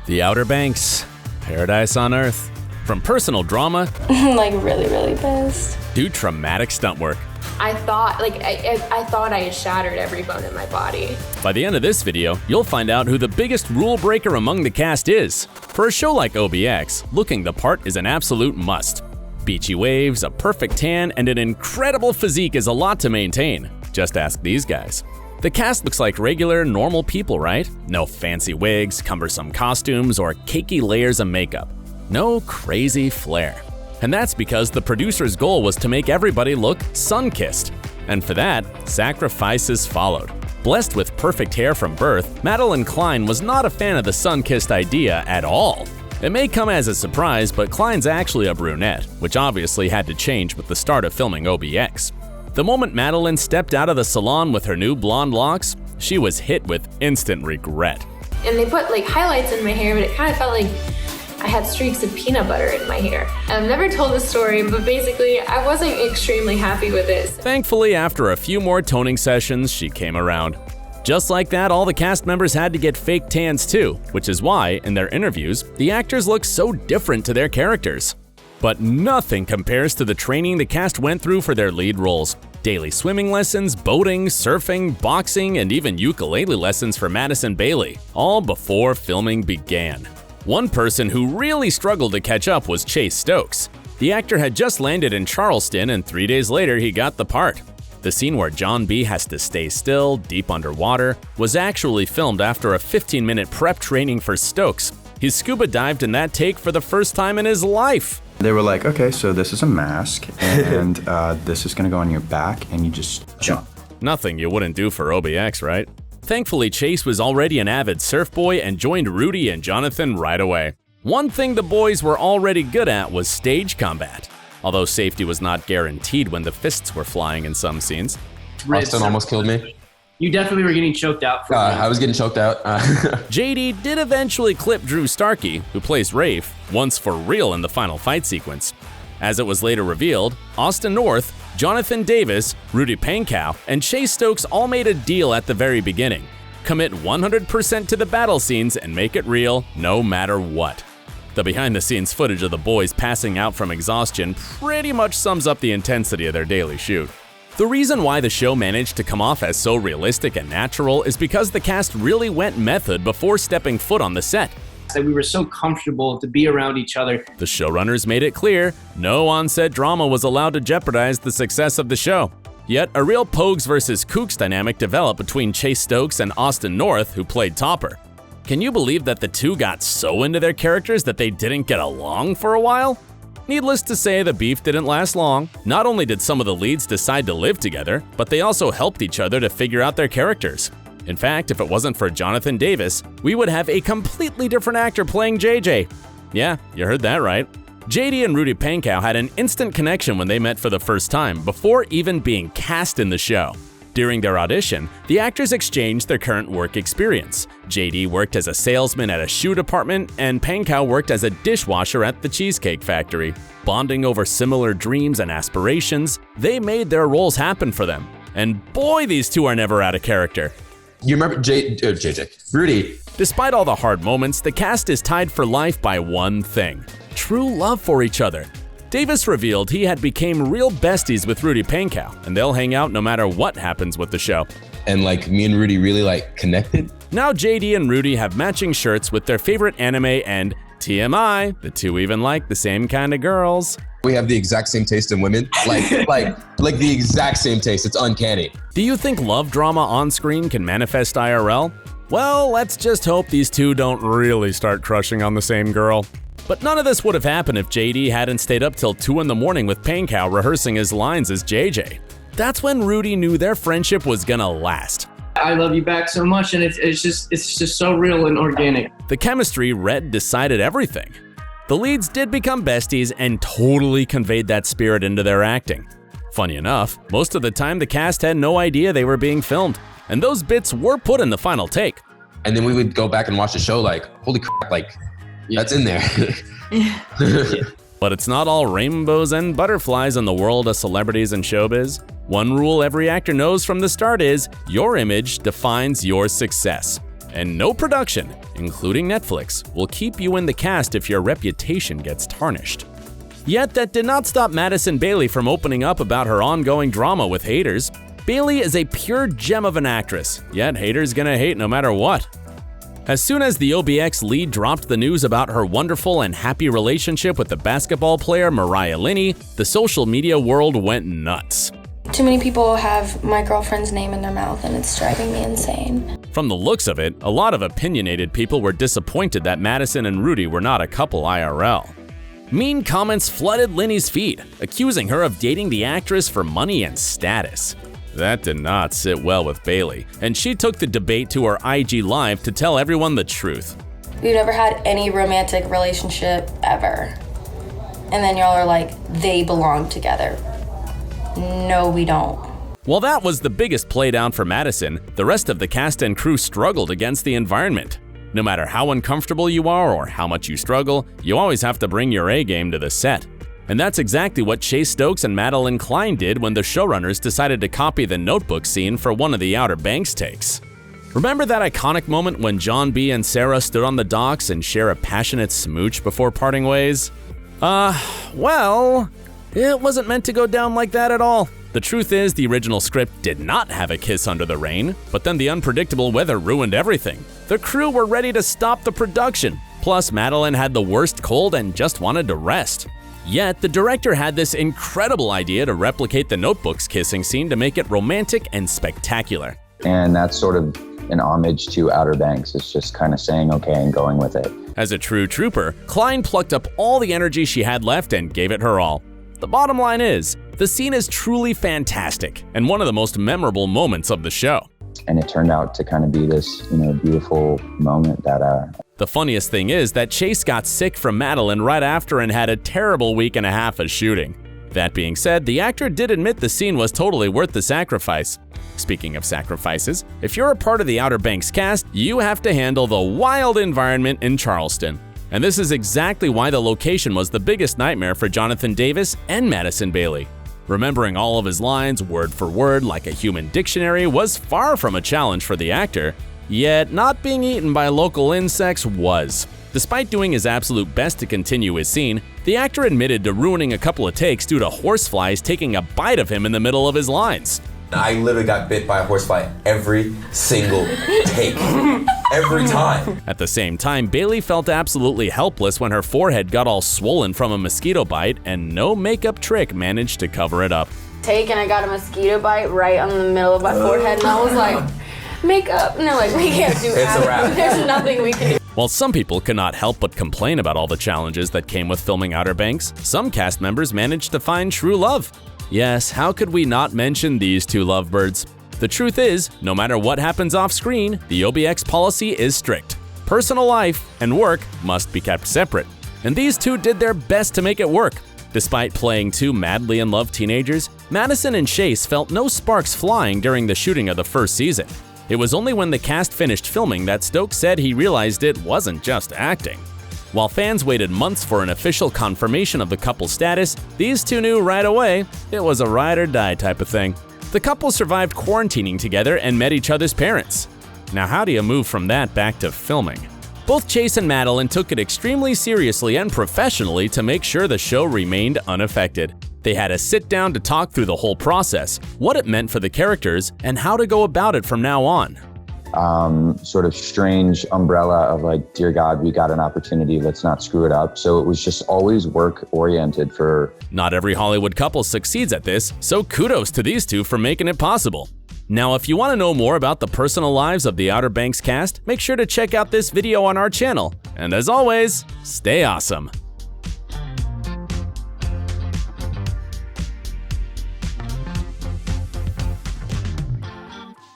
The Outer Banks, paradise on earth. From personal drama, like really pissed, to traumatic stunt work. I thought I had shattered every bone in my body. By the end of this video, you'll find out who the biggest rule breaker among the cast is. For a show like OBX, looking the part is an absolute must. Beachy waves, a perfect tan, and an incredible physique is a lot to maintain. Just ask these guys. The cast looks like regular, normal people, right? No fancy wigs, cumbersome costumes, or cakey layers of makeup. No crazy flair. And that's because the producer's goal was to make everybody look sun-kissed. And for that, sacrifices followed. Blessed with perfect hair from birth, Madelyn Cline was not a fan of the sun-kissed idea at all. It may come as a surprise, but Cline's actually a brunette, which obviously had to change with the start of filming OBX. The moment Madelyn stepped out of the salon with her new blonde locks, she was hit with instant regret. And they put like highlights in my hair, but it kind of felt like I had streaks of peanut butter in my hair. I've never told this story, but basically I wasn't extremely happy with it. Thankfully, after a few more toning sessions, she came around. Just like that, all the cast members had to get fake tans too, which is why, in their interviews, the actors look so different to their characters. But nothing compares to the training the cast went through for their lead roles. Daily swimming lessons, boating, surfing, boxing, and even ukulele lessons for Madison Bailey, all before filming began. One person who really struggled to catch up was Chase Stokes. The actor had just landed in Charleston, and 3 days later he got the part. The scene where John B has to stay still, deep underwater, was actually filmed after a 15-minute prep training for Stokes. He scuba dived in that take for the first time in his life. They were like, okay, so this is a mask, and this is gonna go on your back, and you just jump. Nothing you wouldn't do for OBX, right? Thankfully, Chase was already an avid surf boy and joined Rudy and Jonathan right away. One thing the boys were already good at was stage combat, although safety was not guaranteed when the fists were flying in some scenes. Austin almost killed me. You definitely were getting choked out. I was getting choked out. JD did eventually clip Drew Starkey, who plays Rafe, once for real in the final fight sequence. As it was later revealed, Austin North, Jonathan Davis, Rudy Pankow, and Chase Stokes all made a deal at the very beginning. Commit 100% to the battle scenes and make it real no matter what. The behind-the-scenes footage of the boys passing out from exhaustion pretty much sums up the intensity of their daily shoot. The reason why the show managed to come off as so realistic and natural is because the cast really went method before stepping foot on the set. That we were so comfortable to be around each other. The showrunners made it clear no on-set drama was allowed to jeopardize the success of the show. Yet, a real Pogues versus Kooks dynamic developed between Chase Stokes and Austin North, who played Topper. Can you believe that the two got so into their characters that they didn't get along for a while? Needless to say, the beef didn't last long. Not only did some of the leads decide to live together, but they also helped each other to figure out their characters. In fact, if it wasn't for Jonathan Davis, we would have a completely different actor playing JJ. Yeah, you heard that right. JD and Rudy Pankow had an instant connection when they met for the first time, before even being cast in the show. During their audition, the actors exchanged their current work experience. JD worked as a salesman at a shoe department, and Pankow worked as a dishwasher at the Cheesecake Factory. Bonding over similar dreams and aspirations, they made their roles happen for them. And boy, these two are never out of character. You remember JJ, Rudy. Despite all the hard moments, the cast is tied for life by one thing: true love for each other. Davis revealed he had become real besties with Rudy Pankow, and they'll hang out no matter what happens with the show. And like me and Rudy really connected. Now JD and Rudy have matching shirts with their favorite anime, and TMI, the two even like the same kind of girls. We have the exact same taste in women, like the exact same taste. It's uncanny. Do you think love drama on screen can manifest IRL? Well, let's just hope these two don't really start crushing on the same girl. But none of this would have happened if JD hadn't stayed up till 2 in the morning with Pankow rehearsing his lines as JJ. That's when Rudy knew their friendship was gonna last. I love you back so much, and it's just so real and organic. The chemistry decided everything. The leads did become besties and totally conveyed that spirit into their acting. Funny enough, most of the time the cast had no idea they were being filmed, and those bits were put in the final take. And then we would go back and watch the show holy crap, that's in there. But it's not all rainbows and butterflies in the world of celebrities and showbiz. One rule every actor knows from the start is your image defines your success. and no production, including Netflix, will keep you in the cast if your reputation gets tarnished. Yet that did not stop Madison Bailey from opening up about her ongoing drama with haters. Bailey is a pure gem of an actress, yet haters gonna hate no matter what. As soon as the OBX lead dropped the news about her wonderful and happy relationship with the basketball player Mariah Linney, the social media world went nuts. Too many people have my girlfriend's name in their mouth and it's driving me insane. From the looks of it, a lot of opinionated people were disappointed that Madison and Rudy were not a couple IRL. Mean comments flooded Linney's feed, accusing her of dating the actress for money and status. That did not sit well with Bailey, and she took the debate to her IG Live to tell everyone the truth. We've never had any romantic relationship ever. And then y'all are like, they belong together. No, we don't. While that was the biggest playdown for Madison, the rest of the cast and crew struggled against the environment. No matter how uncomfortable you are or how much you struggle, you always have to bring your A game to the set. And that's exactly what Chase Stokes and Madelyn Cline did when the showrunners decided to copy the Notebook scene for one of the Outer Banks takes. Remember that iconic moment when John B. and Sarah stood on the docks and share a passionate smooch before parting ways? Well, it wasn't meant to go down like that at all. The truth is, the original script did not have a kiss under the rain, but then the unpredictable weather ruined everything. The crew were ready to stop the production. Plus, Madelyn had the worst cold and just wanted to rest. Yet, the director had this incredible idea to replicate the Notebook's kissing scene to make it romantic and spectacular. And that's sort of an homage to Outer Banks. It's just kind of saying okay and going with it. As a true trooper, Cline plucked up all the energy she had left and gave it her all. The bottom line is, the scene is truly fantastic and one of the most memorable moments of the show. And it turned out to kind of be this, beautiful moment that The funniest thing is that Chase got sick from Madelyn right after and had a terrible week and a half of shooting. That being said, the actor did admit the scene was totally worth the sacrifice. Speaking of sacrifices, if you're a part of the Outer Banks cast, you have to handle the wild environment in Charleston. And this is exactly why the location was the biggest nightmare for Jonathan Davis and Madison Bailey. Remembering all of his lines word for word like a human dictionary was far from a challenge for the actor, yet not being eaten by local insects was. Despite doing his absolute best to continue his scene, the actor admitted to ruining a couple of takes due to horseflies taking a bite of him in the middle of his lines. I literally got bit by a horsefly every single take. Every time. At the same time, Bailey felt absolutely helpless when her forehead got all swollen from a mosquito bite and no makeup trick managed to cover it up. And I got a mosquito bite right on the middle of my forehead and I was like, makeup. And they're like, we can't do It's a wrap. There's nothing we can do. While some people could not help but complain about all the challenges that came with filming Outer Banks, some cast members managed to find true love. Yes, how could we not mention these two lovebirds? The truth is, no matter what happens off screen, the OBX policy is strict. Personal life and work must be kept separate. And these two did their best to make it work. Despite playing two madly in love teenagers, Madison and Chase felt no sparks flying during the shooting of the first season. It was only when the cast finished filming that Stokes said he realized it wasn't just acting. While fans waited months for an official confirmation of the couple's status, these two knew right away it was a ride or die type of thing. The couple survived quarantining together and met each other's parents. Now how do you move from that back to filming? Both Chase and Madelyn took it extremely seriously and professionally to make sure the show remained unaffected. They had a sit down to talk through the whole process, what it meant for the characters, and how to go about it from now on. Sort of strange umbrella of like, dear God, we got an opportunity, let's not screw it up. So it was just always work oriented for. Not every Hollywood couple succeeds at this, so kudos to these two for making it possible. Now, if you want to know more about the personal lives of the Outer Banks cast, make sure to check out this video on our channel. And as always, stay awesome.